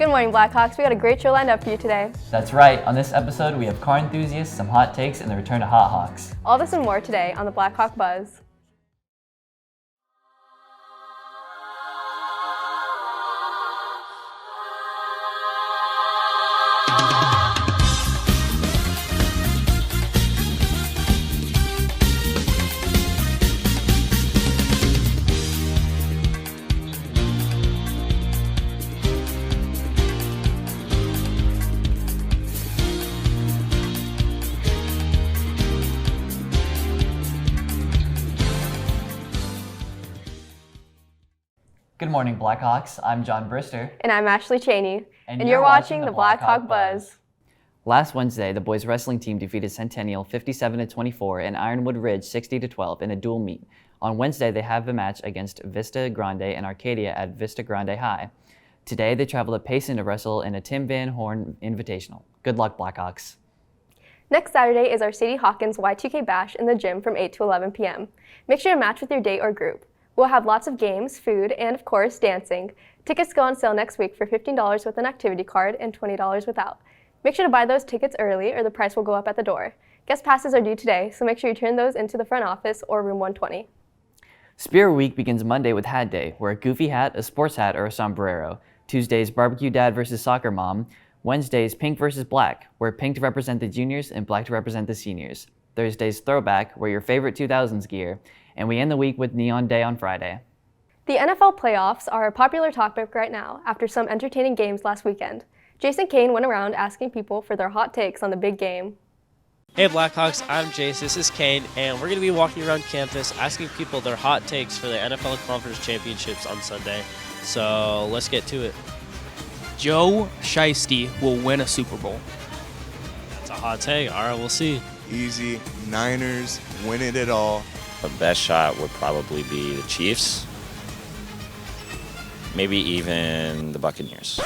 Good morning, Blackhawks. We got a great show lined up for you today. That's right. On this episode, we have car enthusiasts, some hot takes, and the return of Hot Hawks. All this and more today on the Blackhawk Buzz. Good morning, Blackhawks. I'm John Brister. And I'm Ashley Cheney. And you're watching the Blackhawk Buzz. Last Wednesday, the boys wrestling team defeated Centennial 57-24 and Ironwood Ridge 60-12 in a dual meet. On Wednesday, they have a match against Vista Grande and Arcadia at Vista Grande High. Today, they travel to Payson to wrestle in a Tim Van Horn Invitational. Good luck, Blackhawks. Next Saturday is our Sadie Hawkins Y2K Bash in the gym from 8 to 11 p.m. Make sure to match with your date or group. We'll have lots of games, food, and of course, dancing. Tickets go on sale next week for $15 with an activity card and $20 without. Make sure to buy those tickets early or the price will go up at the door. Guest passes are due today, so make sure you turn those into the front office or room 120. Spirit Week begins Monday with Hat Day. Wear a goofy hat, a sports hat, or a sombrero. Tuesday's Barbecue Dad versus Soccer Mom. Wednesday's Pink versus Black. Wear pink to represent the juniors and black to represent the seniors. Thursday's Throwback. Wear your favorite 2000s gear. And we end the week with Neon Day on Friday. The NFL playoffs are a popular topic right now after some entertaining games last weekend. Jason Kane went around asking people for their hot takes on the big game. Hey Blackhawks, I'm Jace, this is Kane, and we're going to be walking around campus asking people their hot takes for the NFL Conference Championships on Sunday. So let's get to it. Joe Shiesty will win a Super Bowl. That's a hot take. All right, we'll see. Easy. Niners win it all. The best shot would probably be the Chiefs, maybe even the Buccaneers.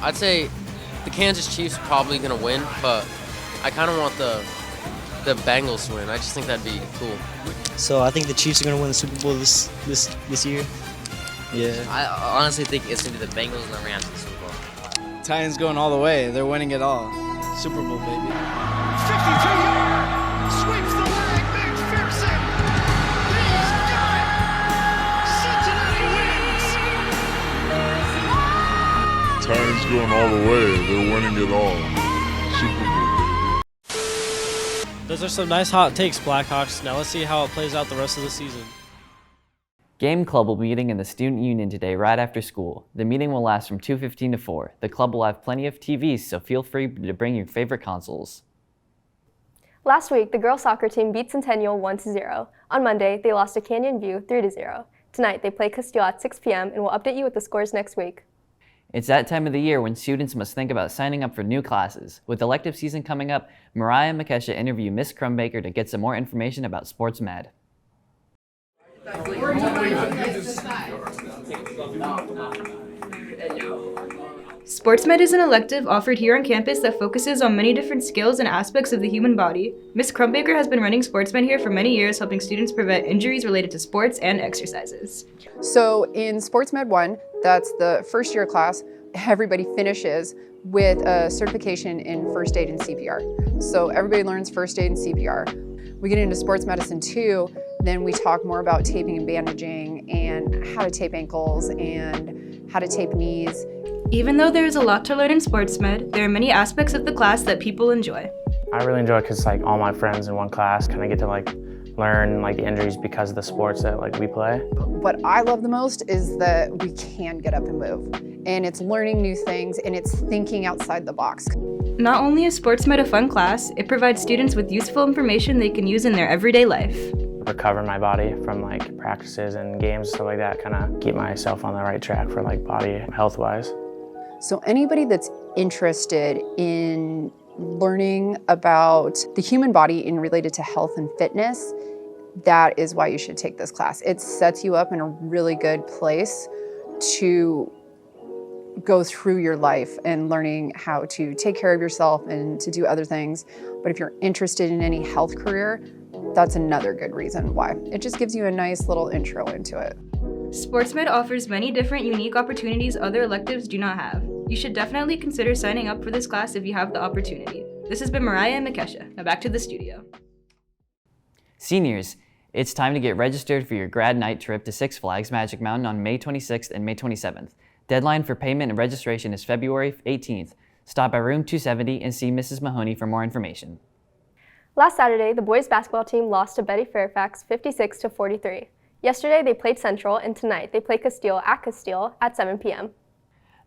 I'd say the Kansas Chiefs are probably going to win, but I kind of want the Bengals to win. I just think that'd be cool. So I think the Chiefs are going to win the Super Bowl this year. Yeah. I honestly think it's going to be the Bengals and the Rams in the Super Bowl. Titans going all the way. They're winning it all. Super Bowl, baby. 52-yard, sweeps the leg, McPherson. He's got it. Cincinnati wins. Titans going all the way. They're winning it all. Super Bowl. Those are some nice hot takes, Blackhawks. Now let's see how it plays out the rest of the season. Game Club will be meeting in the Student Union today right after school. The meeting will last from 2:15 to 4. The club will have plenty of TVs, so feel free to bring your favorite consoles. Last week, the girls soccer team beat Centennial 1-0. On Monday, they lost to Canyon View 3-0. Tonight, they play Castile at 6 p.m. and we'll update you with the scores next week. It's that time of the year when students must think about signing up for new classes. With elective season coming up, Mariah and Makesha interview Miss Crumbaker to get some more information about Sports Med. SportsMed is an elective offered here on campus that focuses on many different skills and aspects of the human body. Ms. Crumbaker has been running SportsMed here for many years, helping students prevent injuries related to sports and exercises. So in SportsMed 1, that's the first year class, everybody finishes with a certification in first aid and CPR. So everybody learns first aid and CPR. We get into sports medicine 2, then we talk more about taping and bandaging and how to tape ankles and how to tape knees. Even though there is a lot to learn in SportsMed, there are many aspects of the class that people enjoy. I really enjoy it because all my friends in one class kind of get to learn the injuries because of the sports that we play. What I love the most is that we can get up and move, and it's learning new things and it's thinking outside the box. Not only is SportsMed a fun class, it provides students with useful information they can use in their everyday life. Recover my body from practices and games, stuff like that, kind of keep myself on the right track for body health-wise. So anybody that's interested in learning about the human body and related to health and fitness, that is why you should take this class. It sets you up in a really good place to go through your life and learning how to take care of yourself and to do other things. But if you're interested in any health career, that's another good reason why. It just gives you a nice little intro into it. SportsMed offers many different unique opportunities other electives do not have. You should definitely consider signing up for this class if you have the opportunity. This has been Mariah and Makesha. Now back to the studio. Seniors, it's time to get registered for your grad night trip to Six Flags Magic Mountain on May 26th and May 27th. Deadline for payment and registration is February 18th. Stop by room 270 and see Mrs. Mahoney for more information. Last Saturday, the boys basketball team lost to Betty Fairfax 56-43. Yesterday, they played Central, and tonight they play Castile at 7 p.m.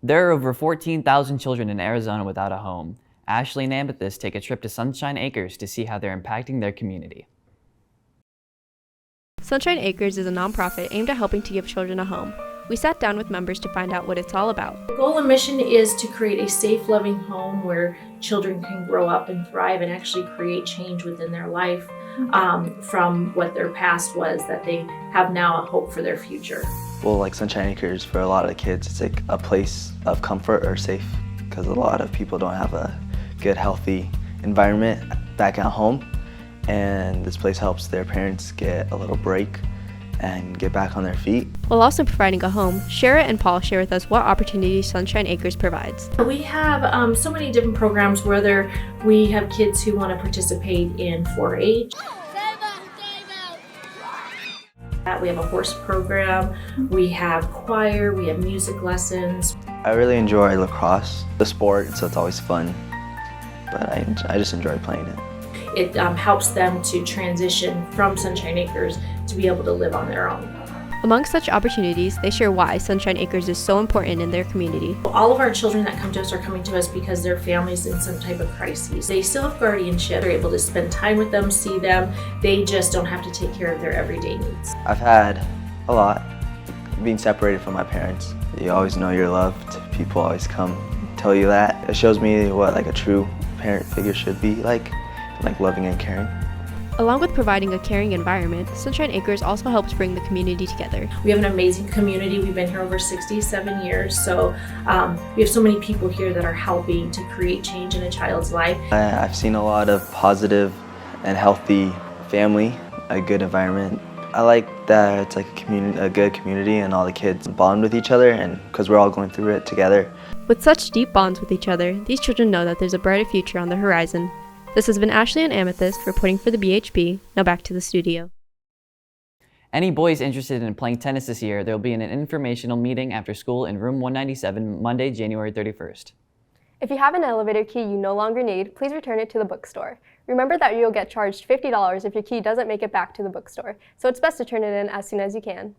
There are over 14,000 children in Arizona without a home. Ashley and Amethyst take a trip to Sunshine Acres to see how they're impacting their community. Sunshine Acres is a nonprofit aimed at helping to give children a home. We sat down with members to find out what it's all about. The goal and mission is to create a safe, loving home where children can grow up and thrive and actually create change within their life from what their past was, that they have now a hope for their future. Well, like Sunshine Acres, for a lot of the kids, it's like a place of comfort or safe, because a lot of people don't have a good, healthy environment back at home. And this place helps their parents get a little break and get back on their feet. While also providing a home, Shara and Paul share with us what opportunities Sunshine Acres provides. We have so many different programs, whether we have kids who want to participate in 4-H. We have a horse program, we have choir, we have music lessons. I really enjoy lacrosse, the sport, so it's always fun, but I just enjoy playing it. It helps them to transition from Sunshine Acres to be able to live on their own. Among such opportunities, they share why Sunshine Acres is so important in their community. All of our children that come to us are coming to us because their family's in some type of crisis. They still have guardianship. They're able to spend time with them, see them. They just don't have to take care of their everyday needs. I've had a lot being separated from my parents. You always know you're loved. People always come tell you that. It shows me what like a true parent figure should be like loving and caring. Along with providing a caring environment, Sunshine Acres also helps bring the community together. We have an amazing community. We've been here over 67 years, so we have so many people here that are helping to create change in a child's life. I've seen a lot of positive and healthy family, a good environment. I like that it's like a good community and all the kids bond with each other, and because we're all going through it together. With such deep bonds with each other, these children know that there's a brighter future on the horizon. This has been Ashley and Amethyst reporting for the BHP. Now back to the studio. Any boys interested in playing tennis this year, there will be an informational meeting after school in room 197, Monday, January 31st. If you have an elevator key you no longer need, please return it to the bookstore. Remember that you'll get charged $50 if your key doesn't make it back to the bookstore, so it's best to turn it in as soon as you can.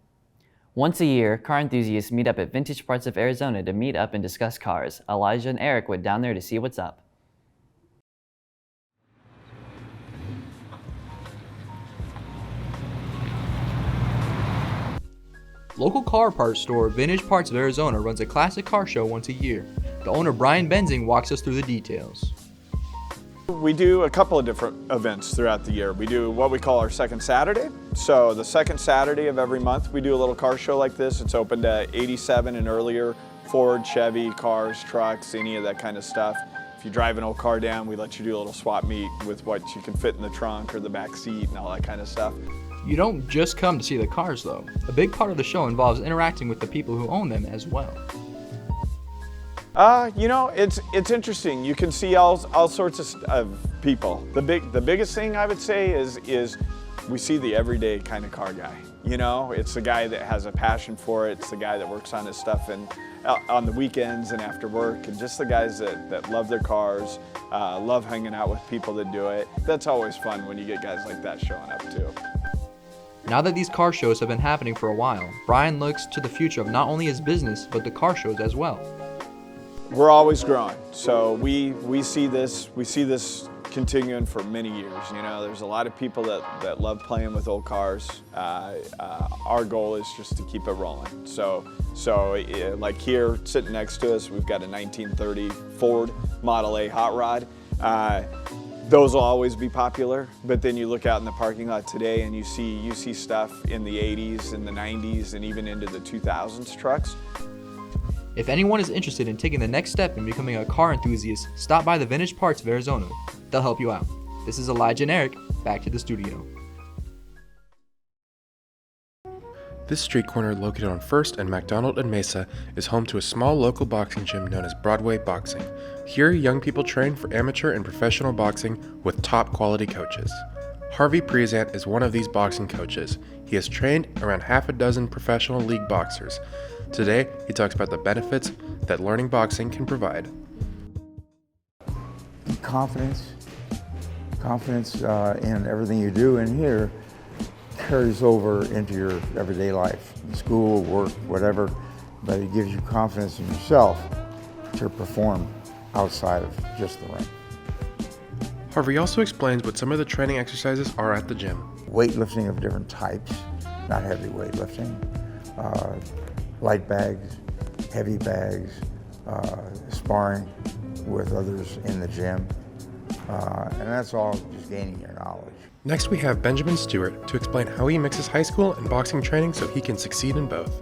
Once a year, car enthusiasts meet up at vintage parts of Arizona to meet up and discuss cars. Elijah and Eric went down there to see what's up. Local car parts store Vintage Parts of Arizona runs a classic car show once a year. The owner Brian Benzing walks us through the details. We do a couple of different events throughout the year. We do what we call our second Saturday. So the second Saturday of every month we do a little car show like this. It's open to 87 and earlier, Ford, Chevy, cars, trucks, any of that kind of stuff. If you drive an old car down, we let you do a little swap meet with what you can fit in the trunk or the back seat and all that kind of stuff. You don't just come to see the cars though. A big part of the show involves interacting with the people who own them as well. You know, it's interesting. You can see all sorts of people. The biggest thing I would say is we see the everyday kind of car guy. You know, it's the guy that has a passion for it. It's the guy that works on his stuff and on the weekends and after work, and just the guys that love their cars, love hanging out with people that do it. That's always fun when you get guys like that showing up too. Now that these car shows have been happening for a while, Brian looks to the future of not only his business, but the car shows as well. We're always growing, so we see this continuing for many years. You know, there's a lot of people that love playing with old cars. Our goal is just to keep it rolling. So like here, sitting next to us, we've got a 1930 Ford Model A hot rod. Those will always be popular, but then you look out in the parking lot today and you see stuff in the 80s and the 90s and even into the 2000s trucks. If anyone is interested in taking the next step in becoming a car enthusiast, stop by the Vintage Parts of Arizona. They'll help you out. This is Elijah and Eric, back to the studio. This street corner located on 1st and McDonald and Mesa is home to a small local boxing gym known as Broadway Boxing. Here, young people train for amateur and professional boxing with top quality coaches. Harvey Prezant is one of these boxing coaches. He has trained around half a dozen professional league boxers. Today, he talks about the benefits that learning boxing can provide. Confidence in everything you do in here carries over into your everyday life, school, work, whatever, but it gives you confidence in yourself to perform outside of just the ring. Harvey also explains what some of the training exercises are at the gym. Weightlifting of different types, not heavy weightlifting, light bags, heavy bags, sparring with others in the gym, and that's all just gaining your knowledge. Next, we have Benjamin Stewart to explain how he mixes high school and boxing training so he can succeed in both.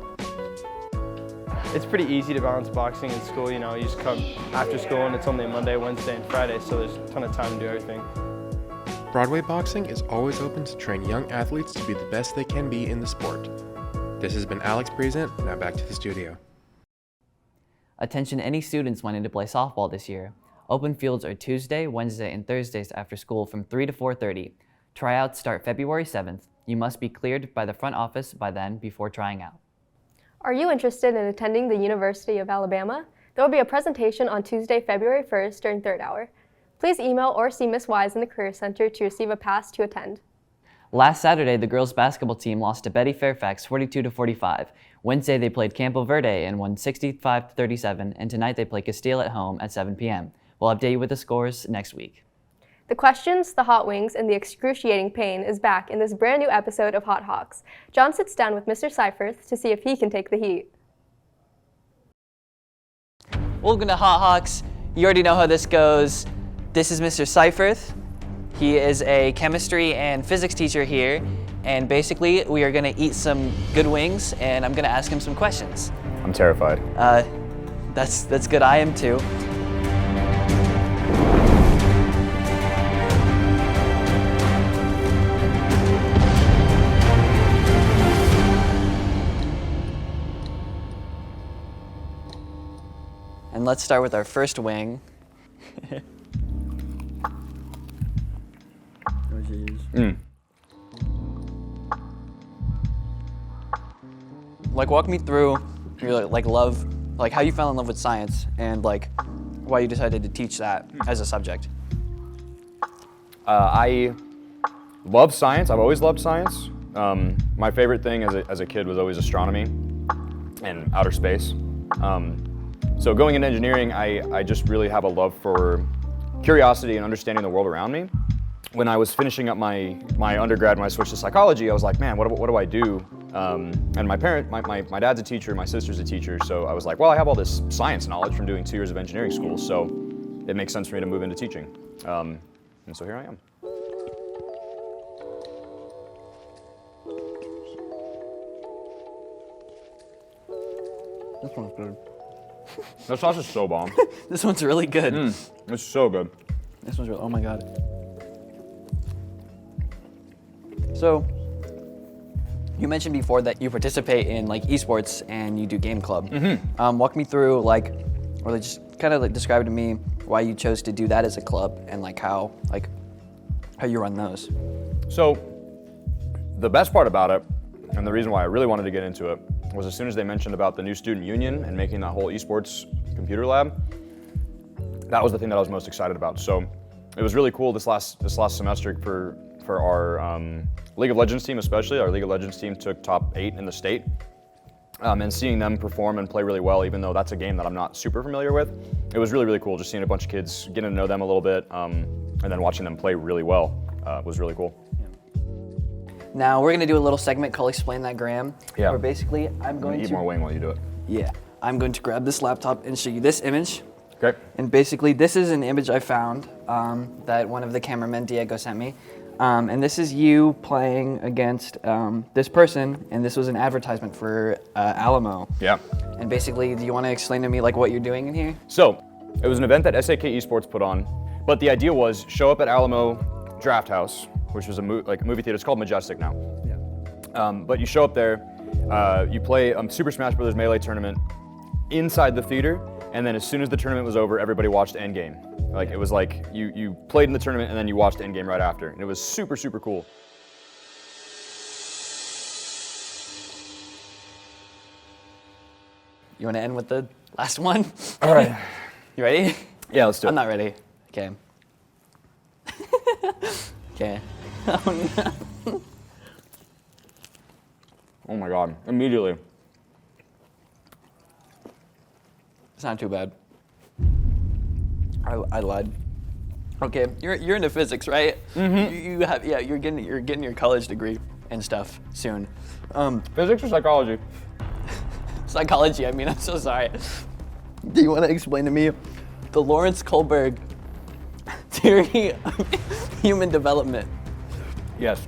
It's pretty easy to balance boxing and school. You know, you just come after school and it's only Monday, Wednesday, and Friday, so there's a ton of time to do everything. Broadway Boxing is always open to train young athletes to be the best they can be in the sport. This has been Alex Prezant, now back to the studio. Attention any students wanting to play softball this year. Open fields are Tuesday, Wednesday, and Thursdays after school from 3 to 4:30. Tryouts start February 7th. You must be cleared by the front office by then before trying out. Are you interested in attending the University of Alabama? There will be a presentation on Tuesday, February 1st during third hour. Please email or see Ms. Wise in the Career Center to receive a pass to attend. Last Saturday, the girls' basketball team lost to Betty Fairfax 42-45. Wednesday, they played Campo Verde and won 65-37, and tonight they play Castile at home at 7 p.m. We'll update you with the scores next week. The questions, the hot wings, and the excruciating pain is back in this brand new episode of Hot Hawks. John sits down with Mr. Seifert to see if he can take the heat. Welcome to Hot Hawks. You already know how this goes. This is Mr. Seifert. He is a chemistry and physics teacher here, and basically we are gonna eat some good wings, and I'm gonna ask him some questions. I'm terrified. That's good. I am too. And let's start with our first wing. Like, walk me through your love, like how you fell in love with science and like why you decided to teach that as a subject. I love science. I've always loved science. My favorite thing as a kid was always astronomy and outer space. So going into engineering, I just really have a love for curiosity and understanding the world around me. When I was finishing up my undergrad, when I switched to psychology, I was like, man, what do I do? And my dad's a teacher, my sister's a teacher, so I was like, well, I have all this science knowledge from doing 2 years of engineering school, so it makes sense for me to move into teaching. And so here I am. This one's good. That sauce is so bomb. This one's really good. It's so good. This one's really, oh my God. So, you mentioned before that you participate in like esports and you do game club. Walk me through or just kind of describe to me why you chose to do that as a club and how you run those. So, the best part about it, and the reason why I really wanted to get into it, was as soon as they mentioned about the new student union and making that whole esports computer lab, that was the thing that I was most excited about. So it was really cool this last semester for our League of Legends team especially. Our League of Legends team took top 8 in the state. And seeing them perform and play really well, even though that's a game that I'm not super familiar with, it was really, really cool just seeing a bunch of kids, getting to know them a little bit, and then watching them play really well was really cool. Now we're gonna do a little segment called Explain That Graham. Yeah. Where basically I'm going to eat more wing while you do it. Yeah. I'm going to grab this laptop and show you this image. Okay. And basically this is an image I found that one of the cameramen, Diego, sent me. And this is you playing against this person, and this was an advertisement for Alamo. Yeah. And basically, do you want to explain to me like what you're doing in here? So, it was an event that SAK Esports put on, but the idea was show up at Alamo Draft House, which was a movie theater. It's called Majestic now. Yeah. But you show up there, you play Super Smash Bros. Melee tournament inside the theater, and then as soon as the tournament was over, everybody watched Endgame. Like it was like you played in the tournament and then you watched Endgame right after, and it was super, super cool. You want to end with the last one? All right. You ready? Yeah, let's do it. I'm not ready. Okay. Okay. Oh no. Oh my God, immediately. It's not too bad. I lied. Okay, you're into physics, right? Mm-hmm. You're getting your college degree and stuff soon. Physics or psychology? Psychology. I mean, I'm so sorry. Do you want to explain to me the Lawrence Kohlberg theory of human development? Yes.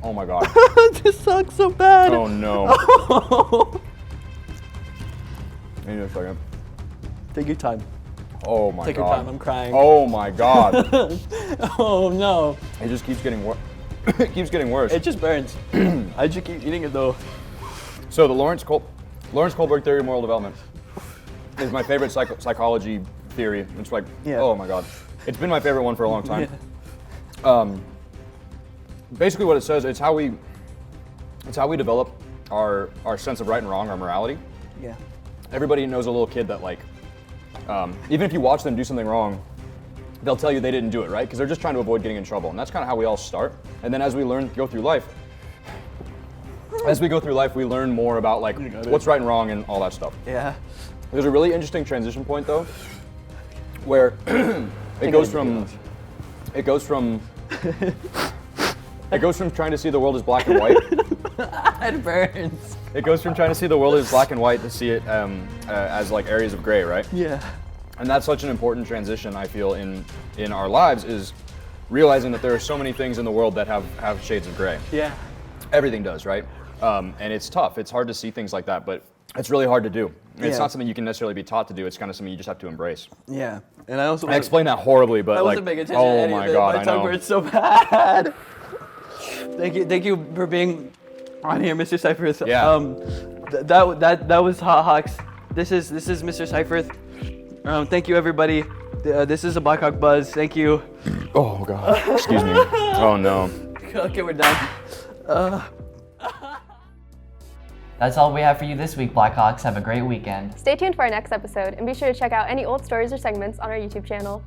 Oh my God. This sucks so bad. Oh no. Give me a second. Take your time. Oh my God. Take your time. I'm crying. Oh my God. Oh no. It just keeps getting worse. It keeps getting worse. It just burns. I just keep eating it though. So the Lawrence Kohlberg theory of moral development is my favorite psychology theory. It's like, oh my God. It's been my favorite one for a long time. Yeah. Basically what it says, it's how we develop our sense of right and wrong, our morality. Yeah. Everybody knows a little kid that like, even if you watch them do something wrong, they'll tell you they didn't do it, right? Because they're just trying to avoid getting in trouble. And that's kind of how we all start. And then as we go through life, we learn more about like what's right and wrong and all that stuff. Yeah. There's a really interesting transition point though, where it goes from trying to see the world as black and white. It burns. It goes from trying to see the world as black and white to see it as like areas of gray, right? Yeah. And that's such an important transition, I feel, in our lives, is realizing that there are so many things in the world that have shades of gray. Yeah. Everything does, right? And it's tough. It's hard to see things like that, but it's really hard to do. It's not something you can necessarily be taught to do. It's kind of something you just have to embrace. Yeah. And I explained that horribly, but I like, wasn't paying attention oh to any my of it. God, My I tongue know. hurts so bad. Thank you for being on here, Mr. Seifert. Yeah. That was Hot Hawks. This is Mr. Seifert. Thank you, everybody. This is a Blackhawk Buzz. Thank you. Oh God. Excuse me. Oh no. Okay, we're done. That's all we have for you this week, Blackhawks. Have a great weekend. Stay tuned for our next episode, and be sure to check out any old stories or segments on our YouTube channel.